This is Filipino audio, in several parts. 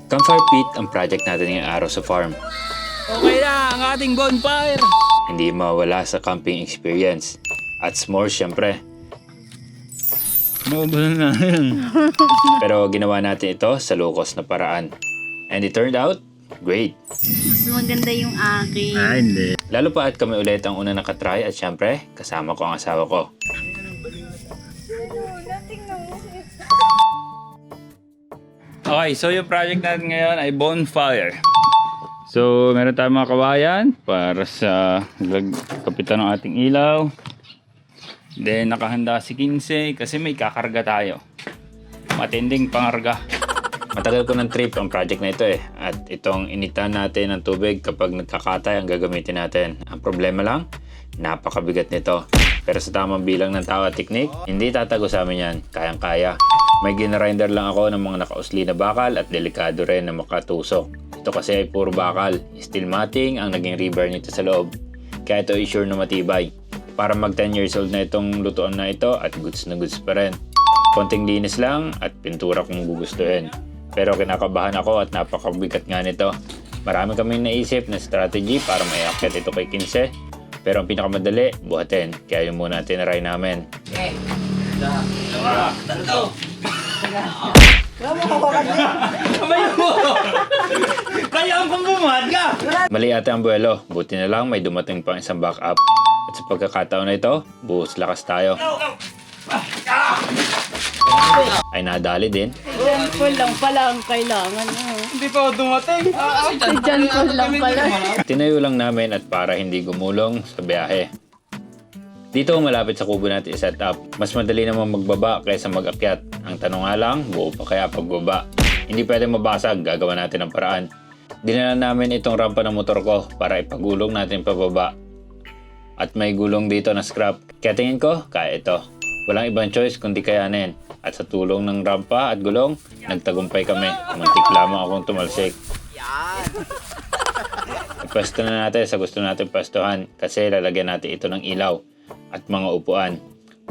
Campfire pit ang project natin ngayong araw sa farm. Okay na ang ating bonfire! Hindi mawala sa camping experience. At s'mores syempre. Naubusan na yun. Pero ginawa natin ito sa low cost na paraan. And it turned out great. Mas maganda yung akin. Hindi. Lalo pa at kami ulit ang una nakatry at syempre kasama ko ang asawa ko. Okay, so yung project natin ngayon ay bonfire. So, meron tayong mga kawayan para sa kapitan ng ating ilaw. Then, nakahanda si 15 kasi may kakarga tayo. Matinding pangarga. Matagal ko ng trip ang project na ito at itong initan natin ng tubig kapag nagkakatay ang gagamitin natin. Ang problema lang, napakabigat nito. Pero sa tamang bilang ng tao at teknik, hindi tatago sa amin yan. Kayang-kaya. May ginarinder lang ako ng mga nakausli na bakal at delikado rin na makatusok. Ito kasi ay puro bakal. Steel matting ang naging rebar nito sa loob. Kaya ito i-sure na matibay. Para mag 10 years old na itong lutuan na ito at goods na goods pa rin. Konting linis lang at pintura kung gugustuhin. Pero kinakabahan ako at napakabigat nga nito. Marami kaming naisip na strategy para maiakyat ito kay 15. Pero ang pinakamadali, buhatin. Kaya yun muna tinaray namin. Kaya ang pangbumahat ka! Mali ate ang buwelo. Buti na lang may dumating pang isang backup. At sa pagkakataon na ito, buhos lakas tayo. Ay nadali din. Example lang pala ang kailangan. Hindi pa ako dumating. Example lang pala. Tinayo lang namin at para hindi gumulong sa biyahe. Dito malapit sa kubo natin i-set up. Mas madali naman magbaba kaysa mag-akyat. Ang tanong nga lang, buo pa kaya pagbaba? Hindi pwede mabasag, gagawa natin ng paraan. Dinala namin itong rampa ng motor ko para ipagulong natin pababa. At may gulong dito na scrap. Kaya tingin ko, kaya ito. Walang ibang choice kundi kayanin. At sa tulong ng rampa at gulong, nagtagumpay kami. Muntik lamang akong tumalsik. Ipwesto na natin sa gusto natin pwestuhan kasi lalagyan natin ito ng ilaw at mga upuan.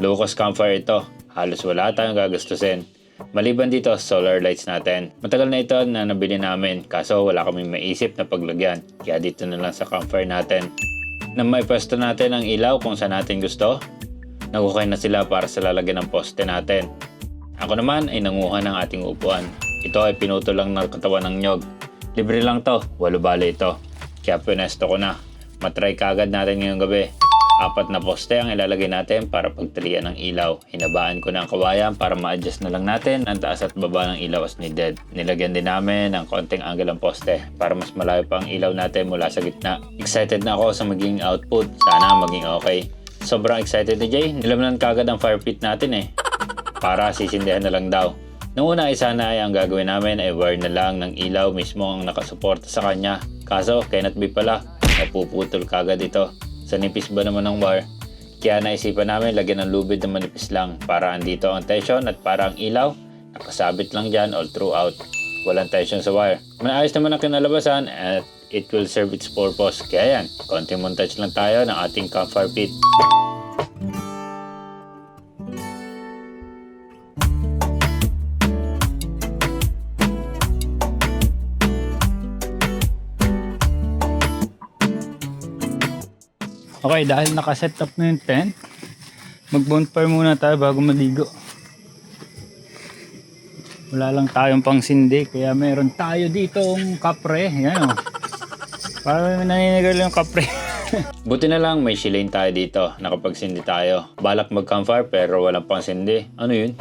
Low cost campfire ito. Halos wala tayong gagastusin. Maliban dito, solar lights natin. Matagal na ito na nabili namin kaso wala kaming maisip na paglagyan. Kaya dito na lang sa campfire natin. Nang maipwesto natin ang ilaw kung saan natin gusto, nagukay na sila para sa lalagyan ng poste natin. Ako naman ay nanguha ng ating upuan. Ito ay pinuto lang ng katawan ng nyog. Libre lang to, 8 bale ito. Kaya pinesto ko na. Matry kagad natin ngayong gabi. 4 na poste ang ilalagay natin para pagtalian ng ilaw. Hinabaan ko na ang kawayan para ma-adjust na lang natin ang taas at baba ng ilaw as needed. Nilagyan din namin ng konting angle ang poste para mas malayo pa ang ilaw natin mula sa gitna. Excited na ako sa magiging output. Sana maging okay. Sobrang excited ni Jay. Nilamnan kagad ang fire pit natin para sisindihan na lang daw. Nung una ay sana ang gagawin namin ay wire na lang ng ilaw mismo ang nakasuporta sa kanya. Kaso cannot be pala. Mapuputol kagad ito. Sa nipis ba naman ng wire? Kaya naisipan namin lagyan ng lubid na manipis lang para andito ang tension at para ang ilaw nakasabit lang dyan all throughout. Walang tension sa wire. Maayos naman ang kinalabasan at it will serve its purpose. Kaya yan, konting montage lang tayo ng ating campfire pit. Okay, dahil nakaset up na yung tent, mag-bonfire muna tayo bago maligo. Wala lang tayong pang sindi, kaya meron tayo ditong kapre. Yan o. Parang naninigal yung kapre. Buti na lang may shilane tayo dito. Nakapagsindi tayo. Balak mag-campfire pero walang pang sindi. Ano yun?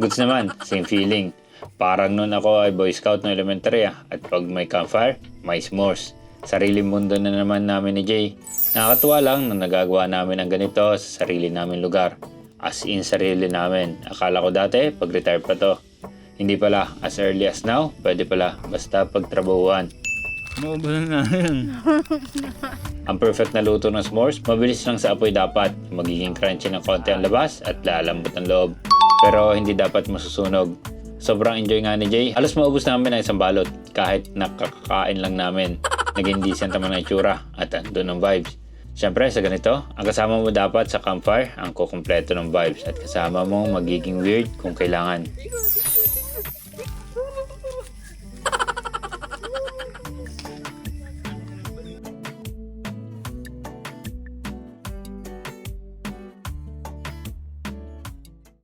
Goods naman. Same feeling. Parang noon ako ay Boy Scout na elementary At pag may campfire, may s'mores. Sariling mundo na naman namin ni Jay. Nakakatuwa lang na nagagawa namin ang ganito sa sarili namin lugar. As in sarili namin. Akala ko dati pag-retire pa to. Hindi pala. As early as now, pwede pala. Basta pagtrabahuan. Naubusan na yun. Ang perfect na luto ng s'mores, mabilis lang sa apoy dapat. Magiging crunchy ng konti ang labas at lalambot ang loob. Pero hindi dapat masusunog. Sobrang enjoy nga ni Jay. Halos maubos namin ang isang balot kahit nakakakain lang namin. Naging decent naman ang itsura at andun ang vibes. Siyempre sa ganito, ang kasama mo dapat sa campfire ang kukumpleto ng vibes at kasama mo magiging weird kung kailangan.